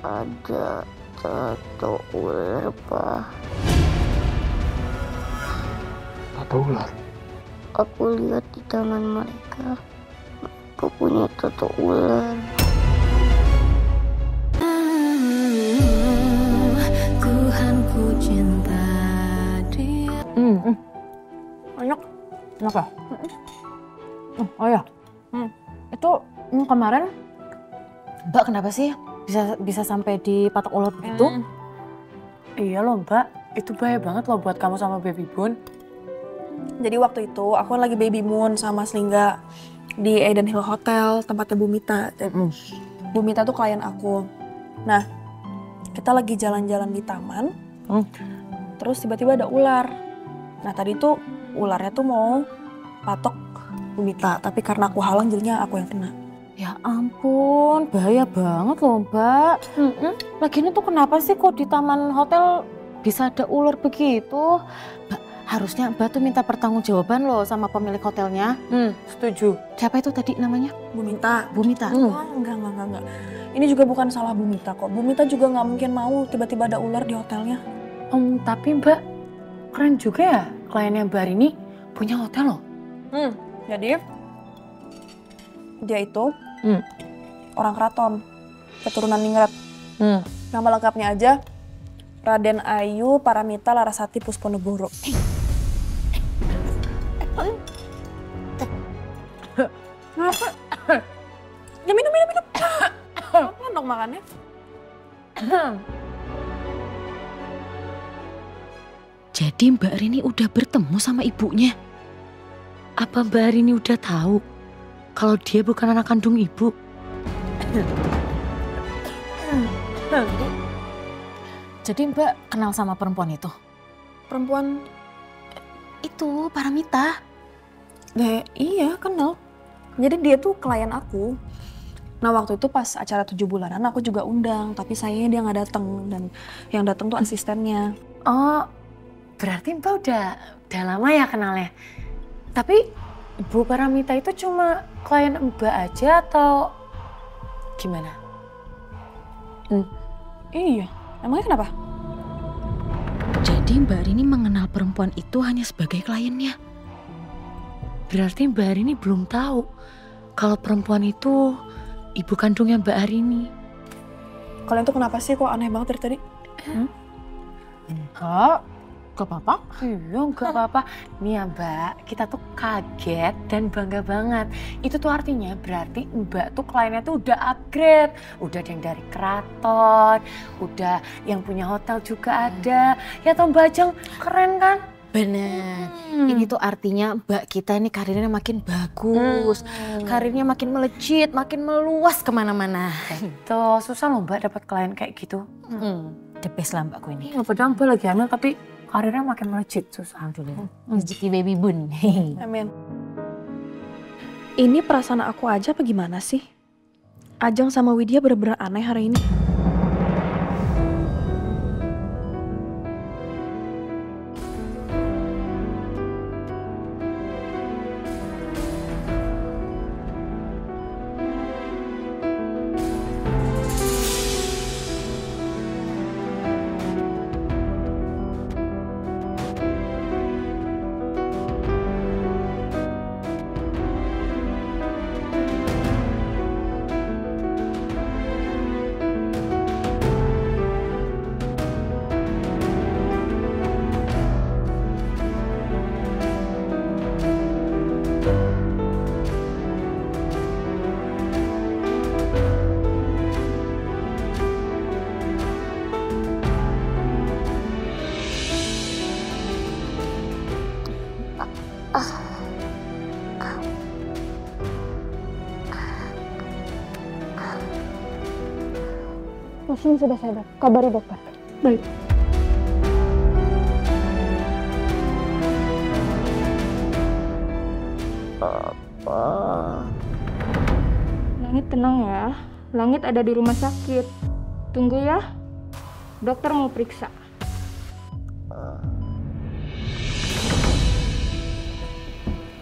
Ada tato ular, Pak. Tato ular? Aku lihat di tangan mereka. Mereka punya tato ular. Tuhan ku cinta dia. Enak ya? Oh ya, itu kemarin Mbak kenapa sih bisa sampai di patok ular begitu? Iya loh Mbak, itu bahaya banget loh buat kamu sama Baby Bun. Jadi waktu itu aku lagi baby moon sama Mas Lingga di Eden Hill Hotel, tempatnya Bu Mita. Bu Mita tuh klien aku. Nah, kita lagi jalan-jalan di taman, terus tiba-tiba ada ular. Nah tadi tuh ularnya tuh mau patok Bu Mita, tapi karena aku halang jadinya aku yang kena. Ya ampun, bahaya banget loh Mbak. Lagian itu kenapa sih kok di taman hotel bisa ada ular begitu? Mbak, harusnya Mbak tuh minta pertanggungjawaban loh sama pemilik hotelnya. Setuju. Siapa itu tadi namanya? Bu Mita. Bu Mita. Wah, enggak. Ini juga bukan salah Bu Mita kok. Bu Mita juga nggak mungkin mau tiba-tiba ada ular di hotelnya. Tapi Mbak, keren juga ya kliennya Mbak Rini punya hotel loh. Jadi dia itu orang keraton, keturunan Ningrat. Nama lengkapnya aja Raden Ayu Paramita Larasati Pusponegoro. Kenapa? Ya minum. Apa dong makannya? Jadi Mbak Rini udah bertemu sama ibunya? Apa Mbak Rini udah tahu kalau dia bukan anak kandung ibu? Jadi Mbak kenal sama perempuan itu? Perempuan Itu Paramita. iya kenal. Jadi dia tuh klien aku. Nah waktu itu pas acara 7 bulanan aku juga undang, tapi sayangnya dia nggak datang dan yang datang tuh asistennya. Oh, berarti Mbak udah lama ya kenalnya. Tapi Ibu Paramita itu cuma klien Mbak aja atau gimana? Iya, emangnya kenapa? Jadi Mbak Rini mengenal perempuan itu hanya sebagai kliennya. Berarti Mbak Rini belum tahu kalau perempuan itu ibu kandungnya Mbak Rini. Kalian tuh kenapa sih kok aneh banget dari tadi? Enggak apa-apa. Iya, nggak apa-apa. Nih ya Mbak, kita tuh kaget dan bangga banget. Itu tuh artinya berarti Mbak tuh kliennya tuh udah upgrade. Udah ada yang dari keraton, udah yang punya hotel juga ada. Ya toh Mbak Ajeng, keren kan? Bener. Ini tuh artinya Mbak kita ini karirnya makin bagus. Karirnya makin melejit, makin meluas kemana-mana. Tuh, susah loh Mbak dapat klien kayak gitu. The best lah Mbakku ini. Ya padahal Mbak lagi hamil tapi karirnya makin melejit, susah dulu. Rezeki baby bun. Amin. Ini perasaan aku aja apa gimana sih? Ajeng sama Widya bener-bener aneh hari ini. Pasien sudah sadar, kabari dokter. Baik. Papa. Langit tenang ya, Langit ada di rumah sakit. Tunggu ya, dokter mau periksa.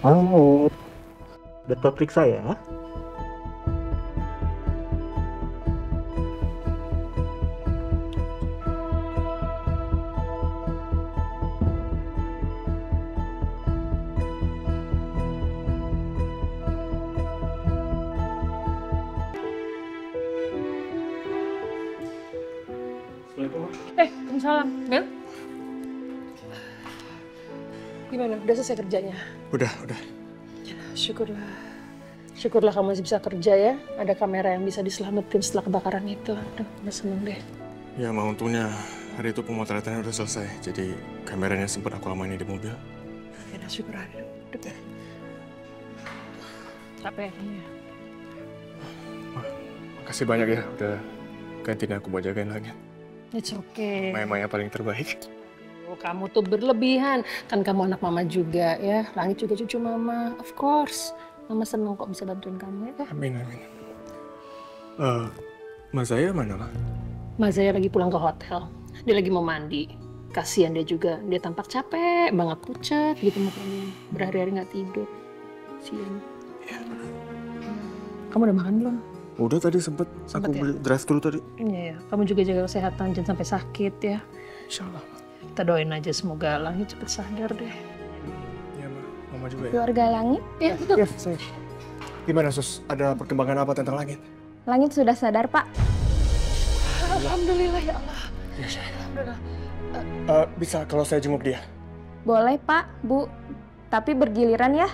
Halo, dokter periksa ya. Waalaikumsalam. Mel? Gimana? Udah selesai kerjanya? Udah. Ya, syukurlah. Syukurlah kamu masih bisa kerja ya. Ada kamera yang bisa diselamatin setelah kebakaran itu. Aduh, udah seneng deh. Ya, mah untungnya hari itu pemotretannya udah selesai. Jadi kameranya sempat aku amanin di mobil. Ya, syukur ada. Udah. Capek ya? Makasih banyak ya udah gantiin aku buat jagain Langit. It's okay. Maya paling terbaik. Oh, kamu tuh berlebihan. Kan kamu anak mama juga ya. Langit juga cucu mama. Of course. Mama seneng kok bisa bantuin kamu ya. Amin. Mas Zaya mana lah? Mas Zaya lagi pulang ke hotel. Dia lagi mau mandi. Kasihan dia juga. Dia tampak capek banget, pucat gitu mukanya. Berhari-hari nggak tidur. Kasihan. Ya. Kamu udah makan belum? Udah tadi sempet aku ya? beli drive thru tadi. Iya. Kamu juga jaga kesehatan, jangan sampai sakit ya. Insyaallah. Kita doain aja semoga Langit cepet sadar deh. Iya, Mama juga ya. Keluarga Langit? Ya, betul. Iya, saya. Gimana, Sus? Ada perkembangan apa tentang Langit? Langit sudah sadar, Pak. Alhamdulillah ya Allah. Iya, Alhamdulillah. bisa kalau saya jenguk dia? Boleh, Pak, Bu. Tapi bergiliran ya.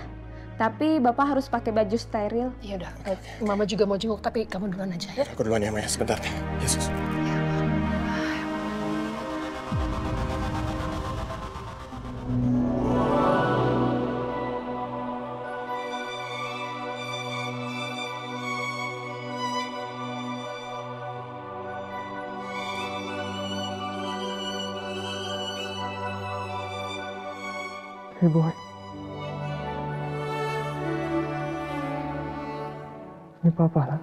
Tapi Bapak harus pakai baju steril. Ya udah, Mama juga mau jenguk tapi kamu duluan aja ya. Aku duluan ya, Maya. Sebentar. Yesus. Hey boy. Ini Papa lah.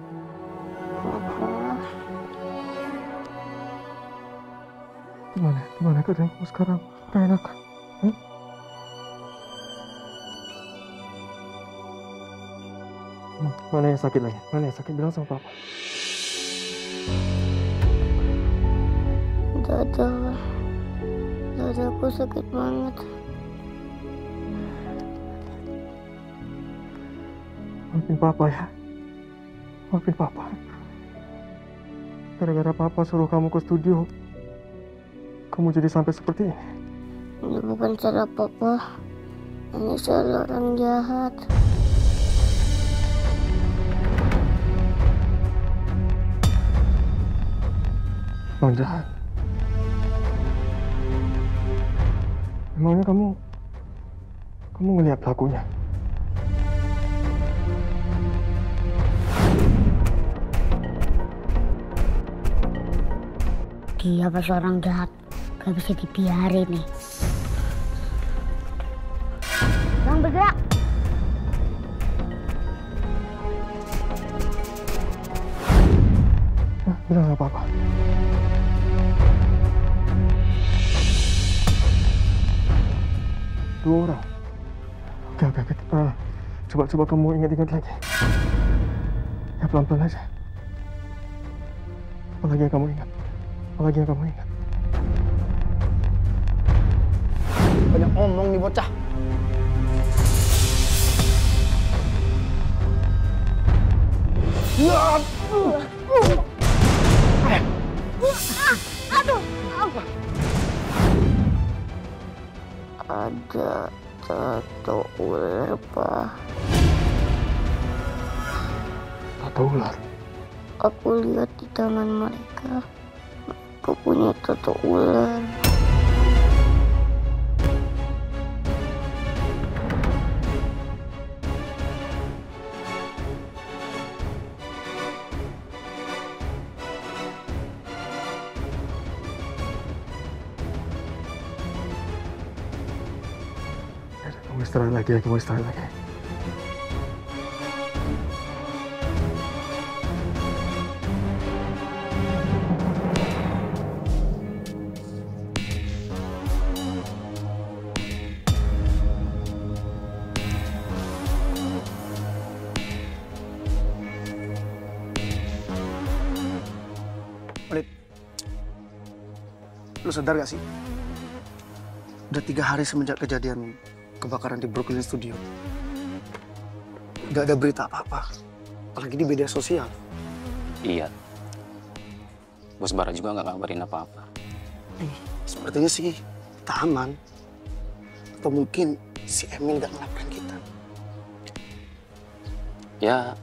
Gimana keadaanmu sekarang? Gak enak? Mana yang sakit lagi? Mana yang sakit? Bilang sama Papa. Dadaku sakit banget. Maafin Papa ya. Maafin Papa. Gara-gara Papa suruh kamu ke studio, kamu jadi sampai seperti ini. Ini bukan salah Papa. Ini salah orang jahat. Orang jahat? Emangnya kamu ngelihat pelakunya? Dia pas orang jahat, gak bisa dibiarin nih. Jangan bergerak. Bilang gak apa-apa. Dua orang. Oke. Coba kamu ingat-ingat lagi. Ya pelan-pelan aja. Apalagi yang kamu ingat? Banyak omong nih bocah. Ada tato ular, Pak. Tato ular? Aku lihat di tangan mereka. Aku punya tato ular. Kamu istirahat lagi. Lid, lu sadar gak sih? Udah 3 hari semenjak kejadian kebakaran di Brooklyn Studio. Gak ada berita apa-apa, apalagi di media sosial. Iya. Bos Bara juga nggak ngabarin apa-apa. Sepertinya sih kita aman. Atau mungkin si Emil gak ngelaporin kita. Ya,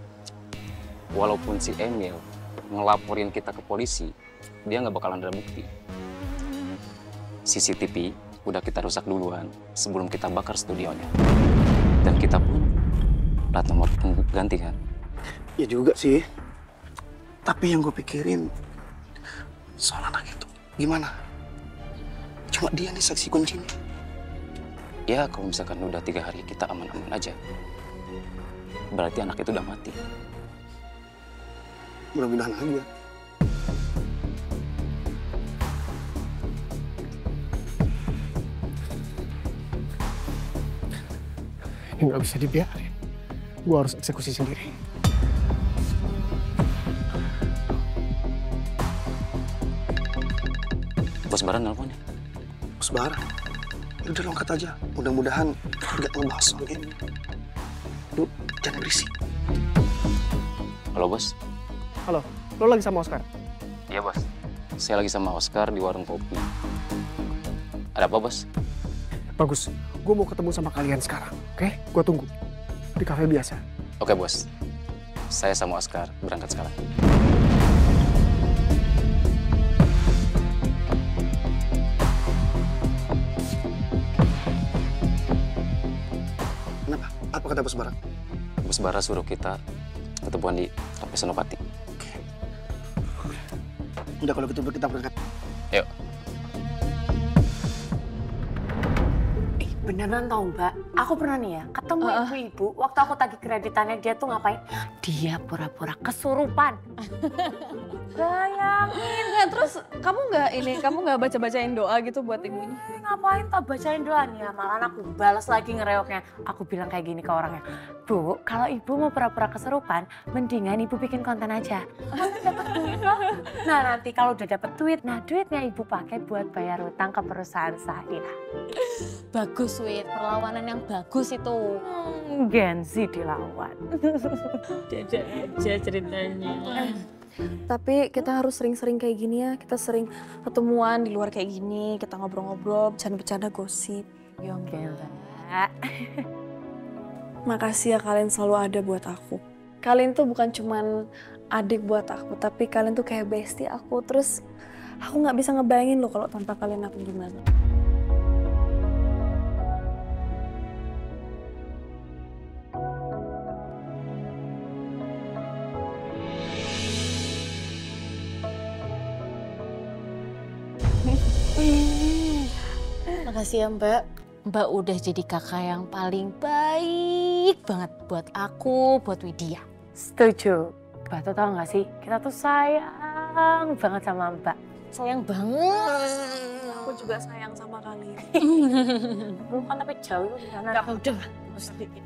walaupun si Emil ngelaporin kita ke polisi, dia nggak bakalan ada bukti. CCTV udah kita rusak duluan sebelum kita bakar studionya. Dan kita pun plat nomor ganti kan? Ya juga sih. Tapi yang gue pikirin soal anak itu gimana? Cuma dia nih saksi kuncinya. Ya kalau misalkan udah 3 hari kita aman-aman aja, berarti anak itu udah mati. Mudah-mudahan aja. Ini nggak bisa dibiarin. Gue harus eksekusi sendiri. Bos Bara nelponnya. Bos Bara, ya udah lo angkat aja. Mudah-mudahan nggak ngebahas soal ini. Lu jangan berisik. Halo bos. Halo, lo lagi sama Oscar? Iya bos. Saya lagi sama Oscar di warung kopi. Ada apa bos? Bagus, gue mau ketemu sama kalian sekarang, oke? Gue tunggu di kafe biasa. Oke bos. Saya sama Oscar berangkat sekarang. Kenapa? Apa kata Bos Bara? Bos Bara suruh kita ketemuan di Cafe Senopati. Udah kalau gitu kita berangkat. Yuk. Beneran tau Mbak, aku pernah nih ya ketemu ibu-ibu waktu aku tagih kreditannya, dia tuh ngapain? Dia pura-pura kesurupan. Bayangin. Nah, terus kamu nggak baca-bacain doa gitu buat ibunya? Ngapain tak bacain doanya, malah aku balas lagi ngereoknya. Aku bilang kayak gini ke orangnya, Bu, kalau ibu mau pura-pura kesurupan, mendingan ibu bikin konten aja. Dapat duit loh. Nah nanti kalau udah dapet duit, nah duitnya ibu pakai buat bayar utang ke perusahaan saya. Bagus, Wit. Perlawanan yang bagus itu. Gen Z dilawan. Dada aja ceritanya. Tapi kita harus sering-sering kayak gini ya. Kita sering ketemuan di luar kayak gini. Kita ngobrol-ngobrol, bercanda-bercanda gosip. Yo gila. Makasih ya kalian selalu ada buat aku. Kalian tuh bukan cuman adik buat aku, tapi kalian tuh kayak bestie aku. Terus aku nggak bisa ngebayangin loh kalau tanpa kalian aku gimana. Makasih ya Mbak. Mbak udah jadi kakak yang paling baik banget buat aku, buat Widya. Setuju. Mbak tuh tau gak sih, kita tuh sayang banget sama Mbak. Sayang banget. Aku juga sayang sama kalian. Bukan tapi jauh di sana. Gak udah. Sedikit.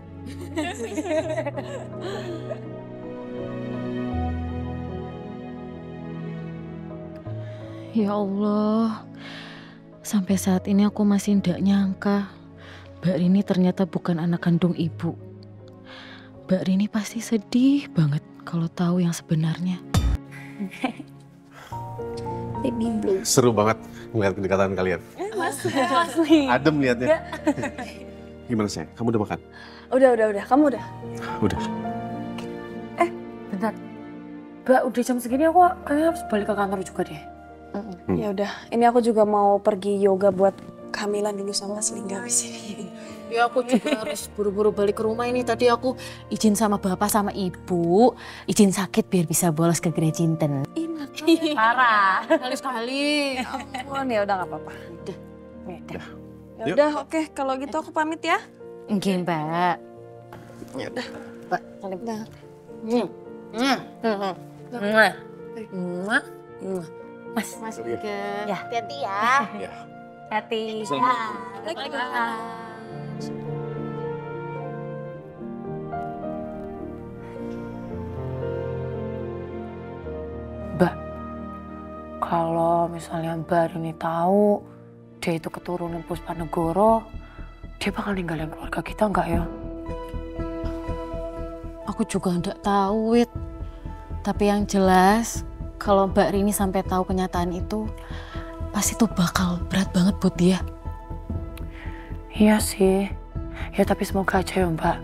Ya Allah, sampai saat ini aku masih tidak nyangka Mbak Rini ternyata bukan anak kandung ibu. Mbak Rini pasti sedih banget kalau tahu yang sebenarnya. Baby blue. Seru banget melihat kedekatan kalian. Asli. Adem liatnya. Gimana sayang? Kamu udah makan? Udah. Kamu udah? Udah. Bentar. Mbak udah jam segini aku kayaknya harus balik ke kantor juga deh. Ya udah, ini aku juga mau pergi yoga buat kehamilan dulu sama Selingga habis ini. Ya aku juga harus buru-buru balik ke rumah ini. Tadi aku izin sama bapak sama ibu, izin sakit biar bisa bolos ke gereja Cinten. Parah. Sekali-sekali. Oh, ya udah nggak apa-apa. Yuk. Ya udah, oke. Kalau gitu aku pamit ya. Oke, Mbak. Ya udah. Mbak, Salim. Udah. Mas. Ya, hati-hati ya. Ya. Hati. Mbak, kalau misalnya Mbak Rini tahu dia itu keturunan Puspanegoro, dia bakal ninggalin keluarga kita nggak ya? Aku juga nggak tahu, Wit. Tapi yang jelas, kalau Mbak Rini sampai tahu kenyataan itu, pasti tuh bakal berat banget buat dia. Iya sih. Ya tapi semoga aja ya Mbak,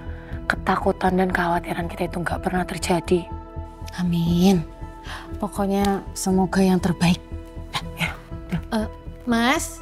ketakutan dan kekhawatiran kita itu nggak pernah terjadi. Amin. Pokoknya semoga yang terbaik. Ya. Mas,